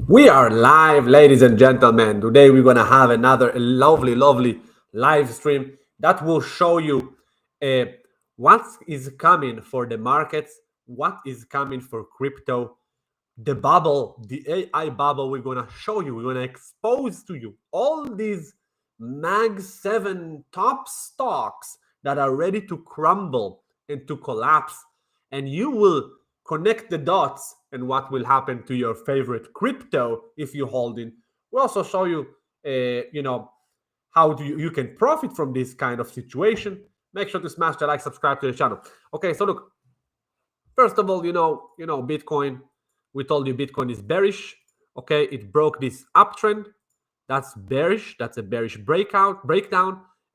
We are live, ladies and gentlemen. Today we're going to have another lovely live stream that will show you what is coming for the markets, what is coming for crypto, the bubble, the AI bubble. We're going to show you, we're going to expose to you all these Mag 7 top stocks that are ready to crumble and to collapse. And you will connect the dots and what will happen to your favorite crypto if you hold in. We'll also show you, how you can profit from this kind of situation. Make sure to smash the like, subscribe to the channel. Okay, so look, first of all, Bitcoin. We told you Bitcoin is bearish. Okay, it broke this uptrend. That's bearish. That's a bearish breakdown.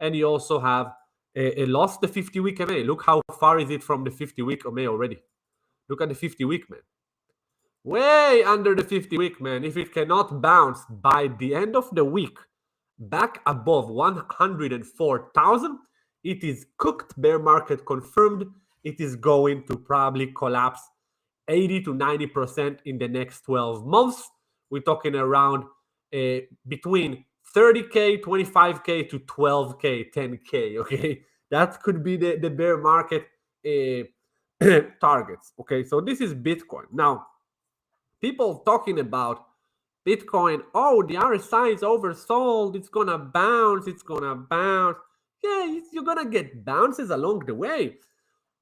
And you also have a lost the 50-week MA. Look how far is it from the 50-week MA already. Look at the 50-week, man. Way under the 50-week, man. If it cannot bounce by the end of the week back above 104,000, it is cooked. Bear market confirmed. It is going to probably collapse 80 to 90% in the next 12 months. We're talking around between 30K, 25K to 12K, 10K, okay? That could be the bear market targets, okay? So this is Bitcoin. Now, people talking about Bitcoin, oh, the RSI is oversold, it's gonna bounce. Yeah, you're gonna get bounces along the way.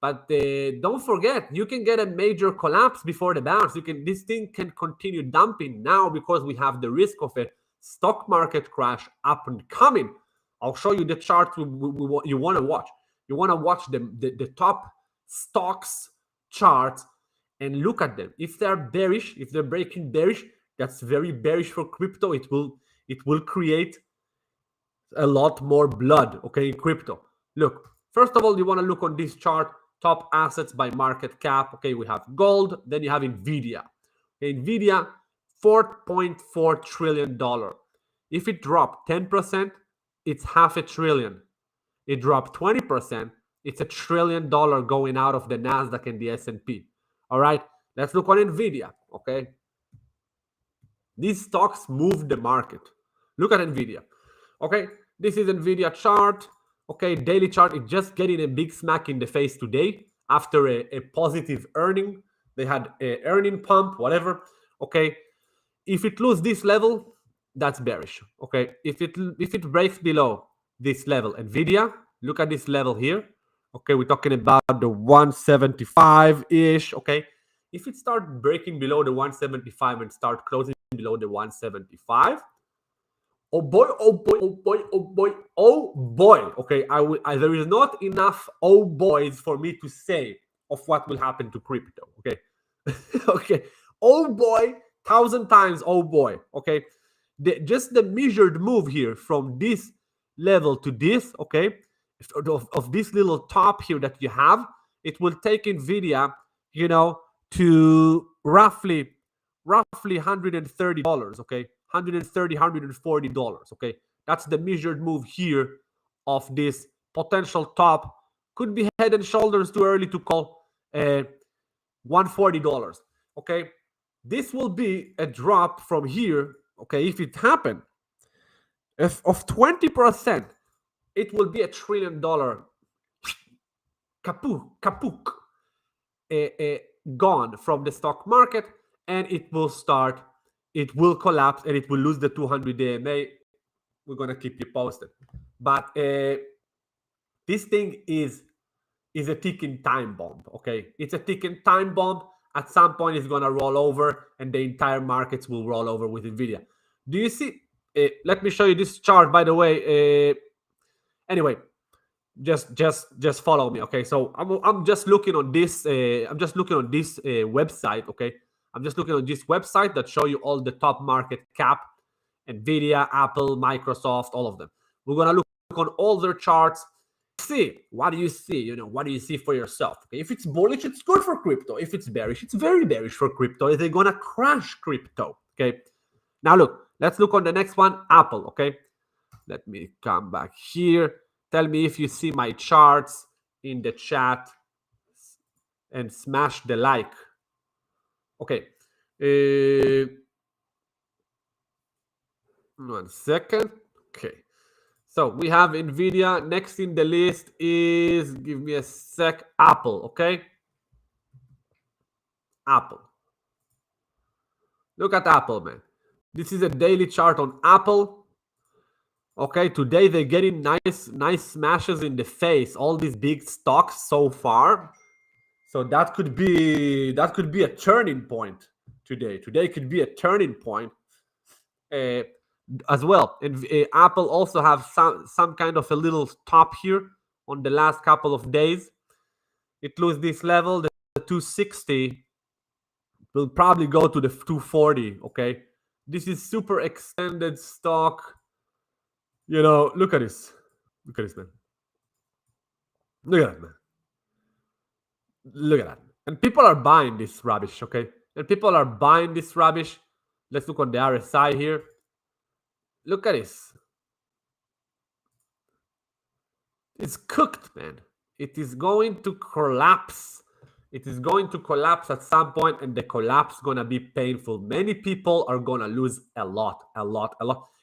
But don't forget, you can get a major collapse before the bounce. This thing can continue dumping now because we have the risk of a stock market crash up and coming. I'll show you the chart you want to watch. You want to watch the top stocks charts and look at them. If they're bearish, if they're breaking bearish, that's very bearish for crypto. It will create a lot more blood, okay, in crypto. Look, first of all, you want to look on this chart, top assets by market cap. Okay, we have gold, then you have Nvidia. Okay, Nvidia, $4.4 trillion. If it dropped 10%, it's $500 billion. It dropped 20%, it's $1 trillion going out of the Nasdaq and the S&P. All right, let's look on Nvidia. Okay, these stocks move the market. Look at Nvidia. Okay, this is Nvidia chart. Okay, daily chart. It's just getting a big smack in the face today after a positive earning. They had an earning pump, whatever. Okay, if it loses this level, that's bearish. Okay, if it breaks below this level, Nvidia, look at this level here. Okay, we're talking about the 175-ish. Okay, if it starts breaking below the 175 and start closing below the 175, oh boy, oh boy, oh boy, oh boy, oh boy. Okay, there is not enough oh boys for me to say of what will happen to crypto. Okay, okay, oh boy, 1,000 times oh boy. Okay, just the measured move here from this level to this, okay, of this little top here that you have, it will take Nvidia, to roughly $130, okay, $130, $140, okay. That's the measured move here of this potential top. Could be head and shoulders too early to call $140, okay. This will be a drop from here, okay, if it happened, of 20%, it will be $1 trillion kapuk gone from the stock market, and it will collapse, and it will lose the 200-day MA. We're going to keep you posted. But this thing is a ticking time bomb, okay? It's a ticking time bomb. At some point, it's going to roll over, and the entire markets will roll over with Nvidia. Do you see? Let me show you this chart, by the way. Anyway, just follow me, okay? So I'm just looking on this. Website, okay? I'm just looking on this website that show you all the top market cap, Nvidia, Apple, Microsoft, all of them. We're gonna look on all their charts. See, what do you see? What do you see for yourself? Okay, if it's bullish, it's good for crypto. If it's bearish, it's very bearish for crypto. They're gonna crash crypto. Okay. Now look, let's look on the next one, Apple. Okay. Let me come back here. Tell me if you see my charts in the chat and smash the like. Okay. 1 second. Okay. So we have Nvidia. Next in the list is, give me a sec, Apple. Okay. Apple. Look at Apple, man. This is a daily chart on Apple. Okay, today they're getting nice smashes in the face. All these big stocks so far. So that could be a turning point today. Today could be a turning point as well. And Apple also have some kind of a little top here on the last couple of days. It lose this level, the 260 will probably go to the 240. Okay, this is super extended stock. You know, look at this. Look at this, man. Look at that, man. Look at that. And people are buying this rubbish, okay? And people are buying this rubbish. Let's look on the RSI here. Look at this. It's cooked, man. It is going to collapse. It is going to collapse at some point, and the collapse is going to be painful. Many people are going to lose a lot.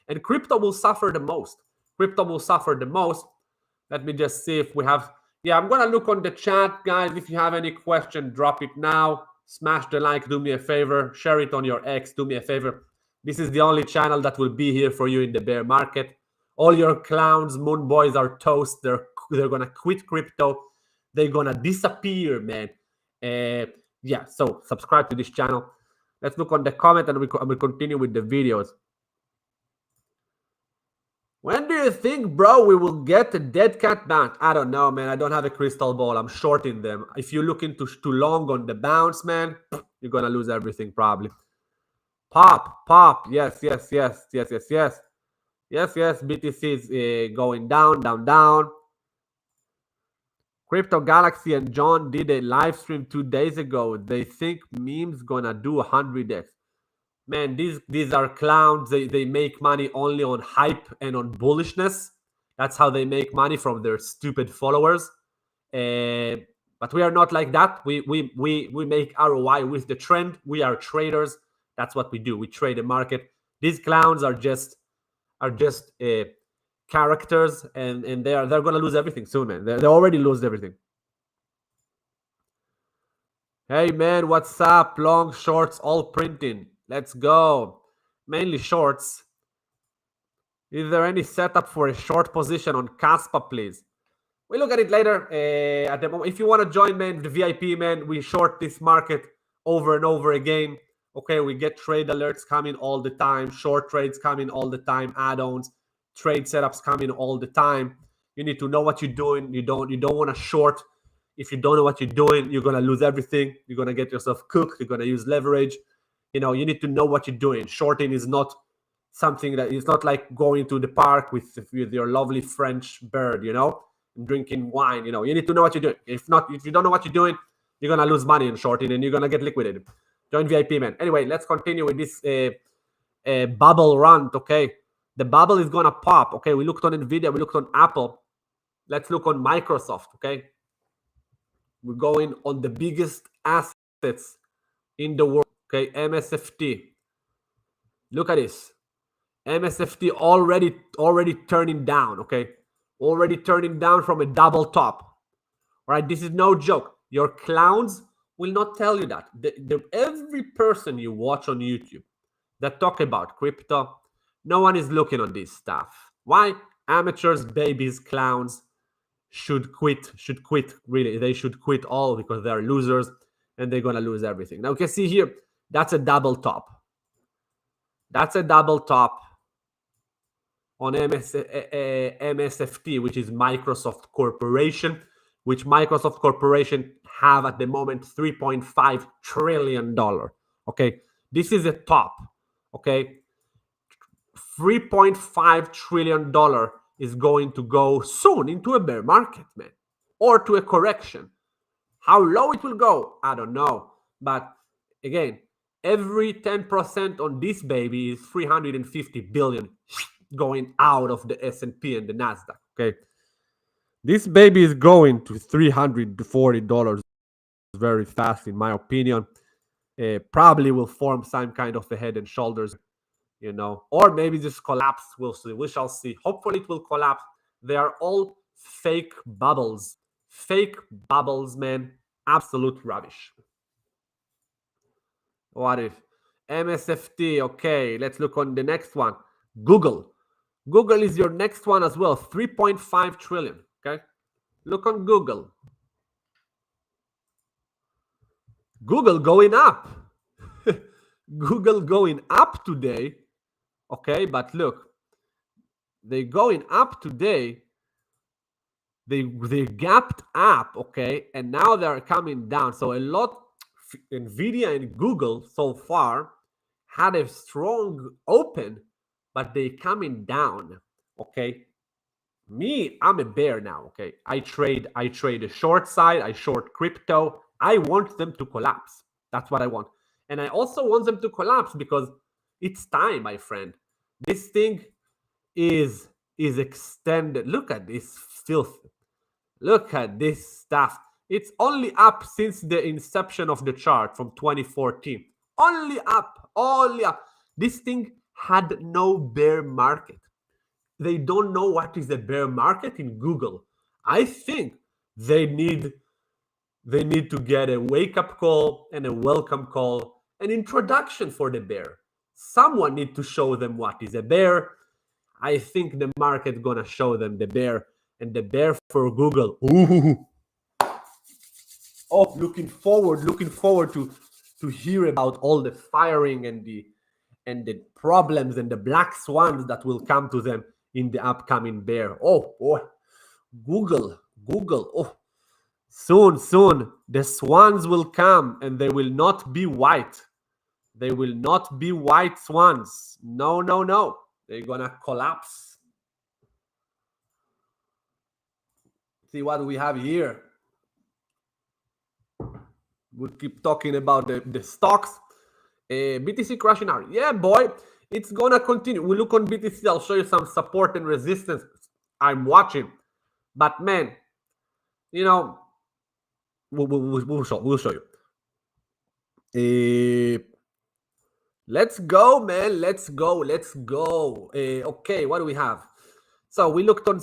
And crypto will suffer the most. Crypto will suffer the most. Let me just see if we have... Yeah, I'm going to look on the chat, guys. If you have any question, drop it now. Smash the like, do me a favor. Share it on your X, do me a favor. This is the only channel that will be here for you in the bear market. All your clowns, moon boys are toast. They're going to quit crypto. They're going to disappear, man. Yeah, so subscribe to this channel. Let's look on the comment, and we'll continue with the videos. When do you think, bro, we will get a dead cat bounce? I don't know, man. I don't have a crystal ball. I'm shorting them. If you look into too long on the bounce, man, you're going to lose everything probably. Pop. Yes. Yes. BTC is going down. Crypto Galaxy and John did a live stream 2 days ago. They think memes gonna do 100x. Man, these are clowns. They make money only on hype and on bullishness. That's how they make money, from their stupid followers. But we are not like that. We make ROI with the trend. We are traders. That's what we do. We trade the market. These clowns are just characters, and they're gonna lose everything soon, man. They already lost everything. Hey, man, what's up? Long, shorts, all printing. Let's go. Mainly shorts. Is there any setup for a short position on Caspa, please? We'll look at it later. At the moment, if you want to join, man, the VIP, man, we short this market over and over again. Okay, we get trade alerts coming all the time, short trades coming all the time, add-ons, trade setups coming all the time. You need to know what you're doing. You don't want to short. If you don't know what you're doing, you're gonna lose everything. You're gonna get yourself cooked. You're gonna use leverage. You know, you need to know what you're doing. Shorting is not something that is not like going to the park with your lovely French bird, you know, and drinking wine. You know, you need to know what you're doing. If you don't know what you're doing, you're gonna lose money in shorting, and you're gonna get liquidated. Join VIP, man. Anyway, let's continue with this bubble run. Okay, the bubble is gonna pop. Okay, we looked on Nvidia, we looked on Apple. Let's look on Microsoft. Okay, we're going on the biggest assets in the world. Okay, MSFT. Look at this. MSFT already turning down. Okay, already turning down from a double top. All right, this is no joke. Your clowns will not tell you that. Every person you watch on YouTube that talk about crypto, no one is looking on this stuff. Why? Amateurs, babies, clowns should quit. Really, they should quit all, because they're losers and they're gonna lose everything. Now you can see here, that's a double top. That's a double top on MSFT, which is Microsoft Corporation, which Microsoft Corporation have at the moment $3.5 trillion. Okay, this is a top. Okay, $3.5 trillion is going to go soon into a bear market, man, or to a correction. How low it will go, I don't know. But again, every 10% on this baby is 350 billion going out of the S&P and the Nasdaq. Okay, this baby is going to $340 very fast, in my opinion. Probably will form some kind of a head and shoulders. you know, or maybe just collapse. We'll see. We shall see. Hopefully, it will collapse. They are all fake bubbles. Fake bubbles, man. Absolute rubbish. What if MSFT? Okay, let's look on the next one. Google. Google is your next one as well. 3.5 trillion. Okay, look on Google. Google going up. Google going up today. Okay, but look, they're going up today. They gapped up, okay, and now they're coming down. So a lot, Nvidia and Google so far had a strong open, but they coming down, okay. Me, I'm a bear now, okay. I trade a short side, I short crypto. I want them to collapse. That's what I want. And I also want them to collapse because it's time, my friend. This thing is extended. Look at this filth. Look at this stuff. It's only up since the inception of the chart from 2014. Only up, only up. This thing had no bear market. They don't know what is a bear market in Google. I think they need to get a wake-up call and a welcome call, an introduction for the bear. Someone need to show them what is a bear. I think the market gonna show them the bear, and the bear for Google. Ooh. Oh, looking forward to hear about all the firing and the problems and the black swans that will come to them in the upcoming bear. Oh boy, Google. Oh, soon the swans will come, and they will not be white. They will not be white swans. No. They're gonna collapse. See what we have here. We'll keep talking about the stocks. BTC crashing out. Yeah, boy, it's gonna continue. We look on BTC. I'll show you some support and resistance I'm watching. But man, you know, we'll show you. Let's go, man. Let's go. Okay, what do we have? So we looked on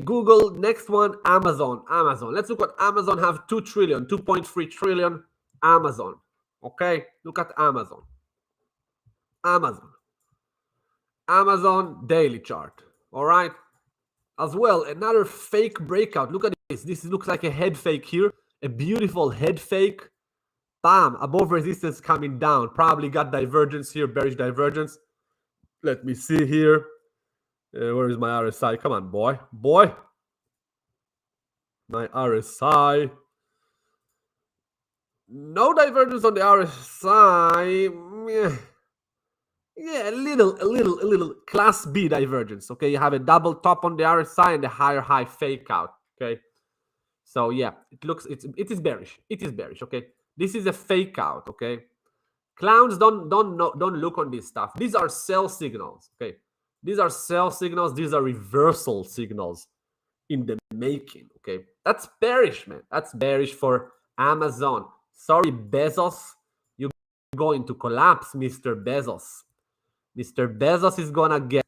Google. Next one, Amazon. Let's look at Amazon. Have 2 trillion, 2.3 trillion. Amazon. Okay, look at Amazon. Amazon daily chart. All right. As well, another fake breakout. Look at this. This looks like a head fake here. A beautiful head fake. Bam, above resistance coming down. Probably got divergence here, bearish divergence. Let me see here. Where is my RSI? Come on, boy. My RSI. No divergence on the RSI. Yeah, a little class B divergence. Okay, you have a double top on the RSI and a higher high fake out. Okay, so yeah, it is bearish. Okay, this is a fake out. Okay, clowns don't look on this stuff. These are sell signals. Okay, these are sell signals. These are reversal signals in the making. Okay, that's bearish, man. That's bearish for Amazon. Sorry, Bezos, you're going to collapse, Mr. Bezos. Mr. Bezos is gonna get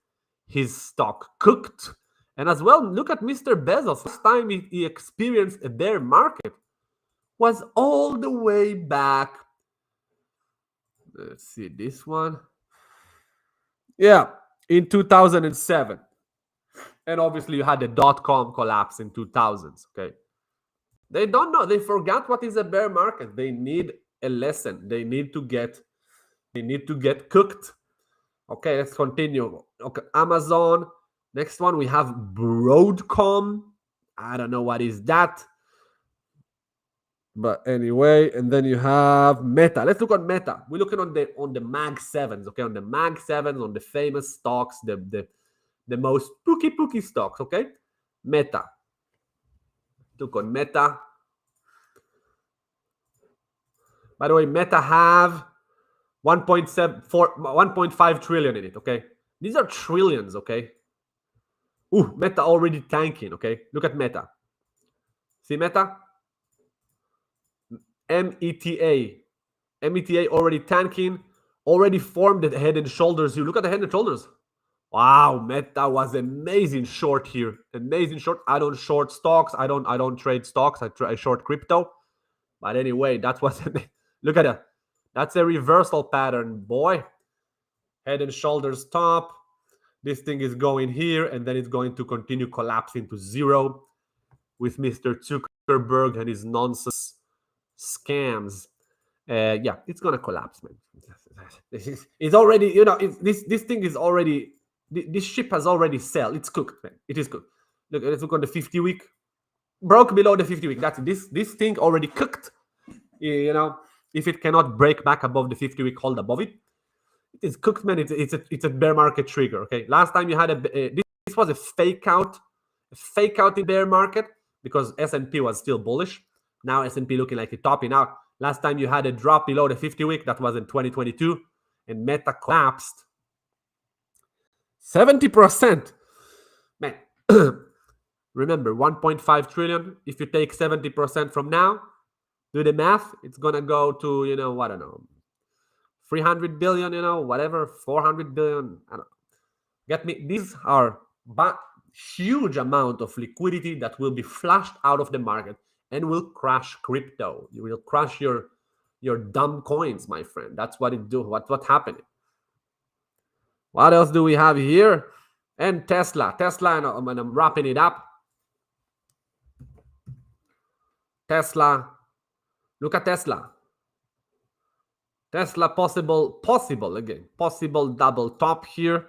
his stock cooked. And as well, look at Mr. Bezos. Last time he experienced a bear market was all the way back. Let's see this one. Yeah, in 2007. And obviously you had the dot-com collapse in 2000s, okay? They don't know. They forgot what is a bear market. They need a lesson. They need to get cooked. Okay, let's continue. Okay, Amazon. Next one, we have Broadcom. I don't know what is that. But anyway, and then you have Meta. Let's look at Meta. We're looking on the Mag 7s, okay? On the Mag 7s, on the famous stocks, the most pooky stocks, okay? Meta. Look on Meta. By the way, Meta have 1.5 trillion in it, okay? These are trillions, okay? Ooh, Meta already tanking, okay? Look at Meta. See Meta? META already tanking, already formed the head and shoulders. You look at the head and shoulders. Wow, Meta was amazing short here. Amazing short. I don't short stocks. I don't trade stocks. I short crypto. But anyway, that was look at that. That's a reversal pattern, boy. Head and shoulders top. This thing is going here, and then it's going to continue collapsing to zero with Mr. Zuckerberg and his nonsense scams. Yeah, it's gonna collapse, man. It's already, you know, this thing is already, this ship has already sailed. It's cooked, man. It is cooked. Look, let's look on the 50-week. Broke below the 50-week. That's this thing already cooked. You know, if it cannot break back above the 50-week, hold above it. It is cooked, man. It's a bear market trigger. Okay, last time you had this was a fake out in bear market because S&P was still bullish. Now S&P looking like it's topping out. Last time you had a drop below the 50-week, that was in 2022, and Meta collapsed 70%. Man, remember 1.5 trillion. If you take 70% from now, do the math. It's gonna go to, you know, I don't know, 300 billion, you know, whatever, 400 billion. I don't know. Get me? These are huge amount of liquidity that will be flushed out of the market and will crash crypto. You will crash your dumb coins, my friend. That's what it do. What's happening? What else do we have here? And Tesla, and I'm wrapping it up. Tesla, look at Tesla. Tesla possible double top here.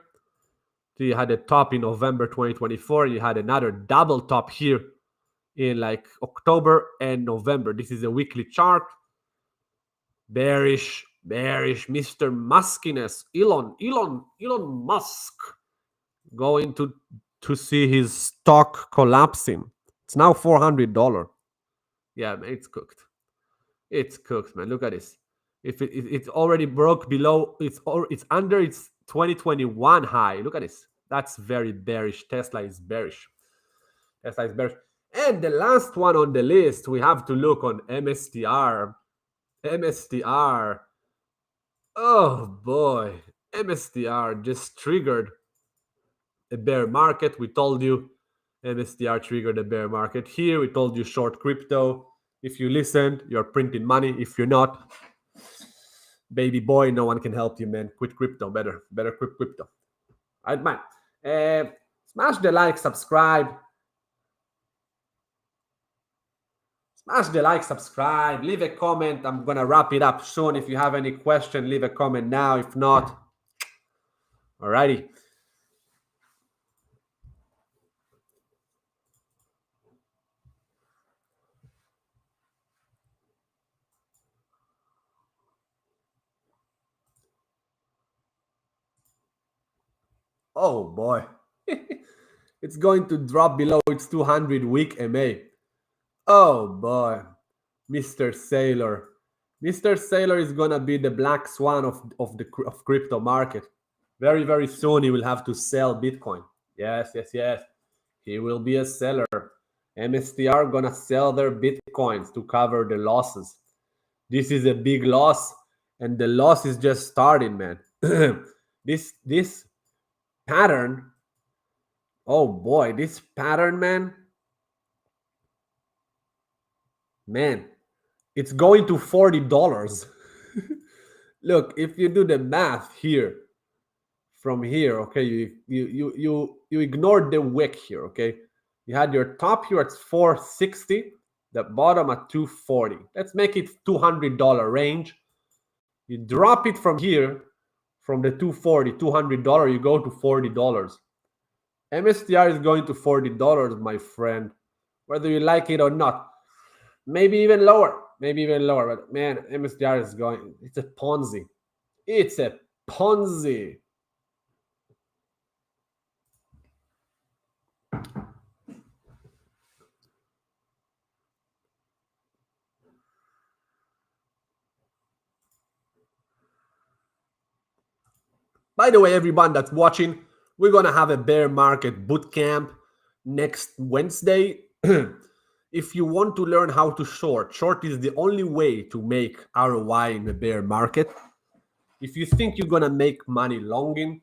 So you had a top in November 2024. You had another double top here in like October and November. This is a weekly chart. Bearish, Mr. Muskiness. Elon Musk going to see his stock collapsing. It's now $400. Yeah, man, it's cooked. It's cooked, man. Look at this. If it's already broke below, it's under its 2021 high. Look at this. That's very bearish. Tesla is bearish. And the last one on the list, we have to look on MSTR. Oh boy, MSTR just triggered a bear market. We told you MSTR triggered a bear market here. We told you short crypto. If you listened, you're printing money. If you're not, baby boy, no one can help you, man. Quit crypto. Better quit crypto. All right, man. Smash the like, subscribe. Leave a comment. I'm gonna wrap it up soon. If you have any question, leave a comment now. If not, alrighty. Oh boy. It's going to drop below its 200 week MA. Oh boy. Mr. Sailor. Mr. Sailor is gonna be the black swan of crypto market. Very, very soon he will have to sell Bitcoin. Yes. He will be a seller. MSTR gonna sell their Bitcoins to cover the losses. This is a big loss, and the loss is just starting, man. This pattern, oh boy, this pattern, man, it's going to $40. Look, if you do the math here, from here, okay, you ignored the wick here, okay? You had your top here at 460, the bottom at 240. Let's make it $200 range. You drop it from here, from the 240, $200, you go to $40. MSTR is going to $40, my friend, whether you like it or not. Maybe even lower. But man, MSTR is going. It's a Ponzi. By the way, everyone that's watching, we're going to have a bear market bootcamp next Wednesday. If you want to learn how to short is the only way to make ROI in the bear market. If you think you're gonna make money longing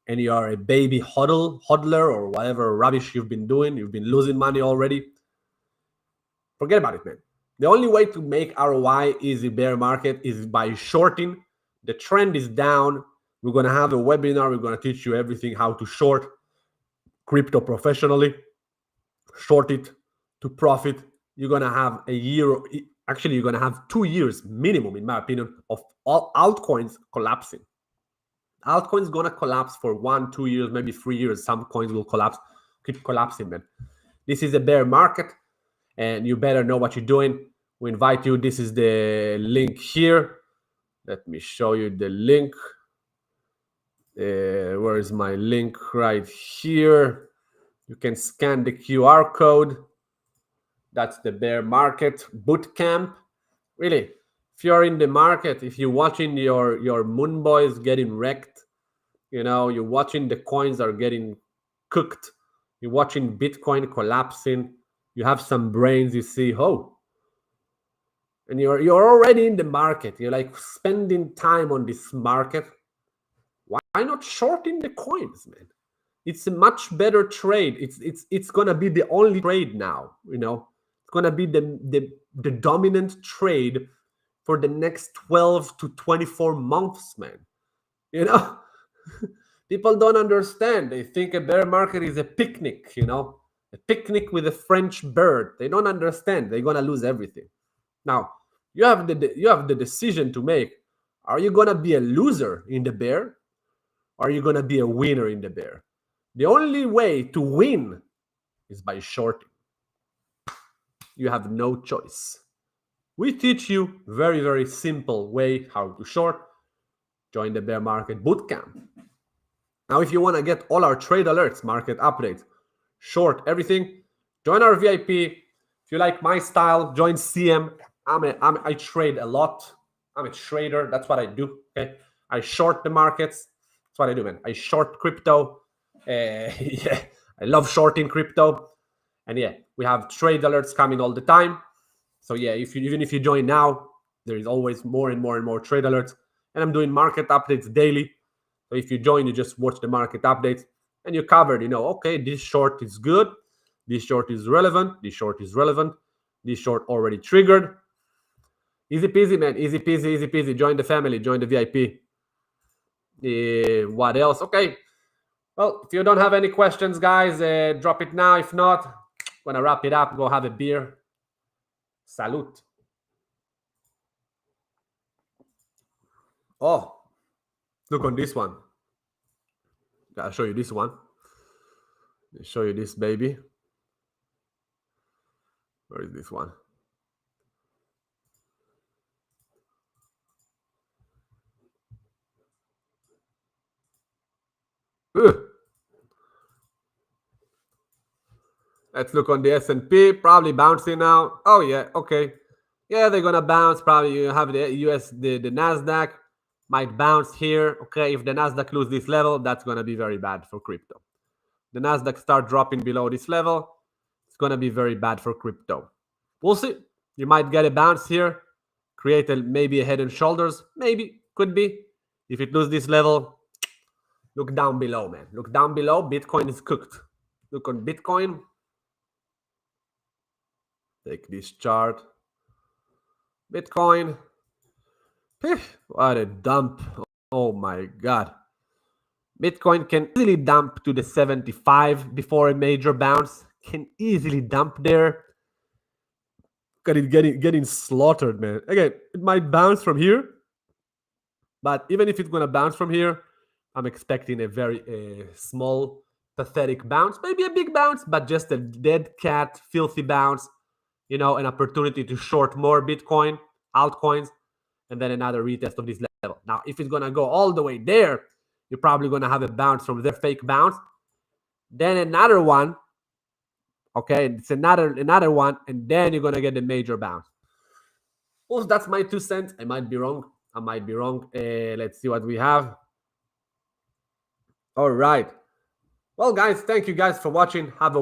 and you are a baby hodler or whatever rubbish you've been doing, you've been losing money already, forget about it, man. The only way to make ROI is in bear market is by shorting. The trend is down. We're gonna have a webinar. We're gonna teach you everything how to short crypto professionally, short it to profit. You're gonna have a year, actually, you're gonna have 2 years minimum, in my opinion, of all altcoins collapsing. Altcoins gonna collapse for 1, 2 years, maybe 3 years. Some coins will collapse, keep collapsing, man. This is a bear market, and you better know what you're doing. We invite you. This is the link here. Let me show you the link. Where is my link? Right here. You can scan the QR code. That's the bear market bootcamp. Really, if you're in the market, if you're watching your moon boys getting wrecked, you're watching the coins are getting cooked, you're watching Bitcoin collapsing, you have some brains, you see, oh, and you're already in the market, you're like spending time on this market, why not shorting the coins, man? It's a much better trade. It's gonna be the only trade now. It's gonna be the dominant trade for the next 12 to 24 months, man. People don't understand. They think a bear market is a picnic. A picnic with a French bird. They don't understand. They're gonna lose everything. Now you have the decision to make. Are you gonna be a loser in the bear? Or are you gonna be a winner in the bear? The only way to win is by shorting. You have no choice. We teach you very, very simple way how to short. Join the bear market bootcamp. Now, if you want to get all our trade alerts, market updates, short everything, join our VIP. If you like my style, join CM. I trade a lot. I'm a trader. That's what I do. Okay, I short the markets. That's what I do, man. I short crypto. Yeah, I love shorting crypto. And yeah, we have trade alerts coming all the time. So yeah, even if you join now, there is always more and more and more trade alerts. And I'm doing market updates daily. So if you join, you just watch the market updates and you're covered. Okay, this short is good. This short is relevant. This short is relevant. This short already triggered. Easy peasy, man. Easy peasy, easy peasy. Join the family. Join the VIP. What else? Okay. Well, if you don't have any questions, guys, drop it now. If not, I'm going to wrap it up. Go have a beer. Salute. Oh, look on this one. I'll show you this one. I'll show you this baby. Where is this one? Ugh. Let's look on the S&P. Probably bouncing now. Oh, yeah. Okay. Yeah, they're going to bounce. Probably you have the the NASDAQ. Might bounce here. Okay, if the NASDAQ lose this level, that's going to be very bad for crypto. The NASDAQ start dropping below this level, it's going to be very bad for crypto. We'll see. You might get a bounce here, create maybe a head and shoulders. Maybe, could be. If it loses this level, look down below, man. Look down below. Bitcoin is cooked. Look on Bitcoin. Take this chart. Bitcoin. What a dump. Oh my God. Bitcoin can easily dump to the 75 before a major bounce. Can easily dump there. Got it getting slaughtered, man. Again, it might bounce from here. But even if it's going to bounce from here, I'm expecting a very small, pathetic bounce. Maybe a big bounce, but just a dead cat, filthy bounce. An opportunity to short more Bitcoin, altcoins, and then another retest of this level. Now, if it's going to go all the way there, you're probably going to have a bounce from their fake bounce. Then another one. Okay, it's another one, and then you're going to get a major bounce. Well, that's my 2 cents. I might be wrong. Let's see what we have. All right. Well, guys, thank you guys for watching. Have a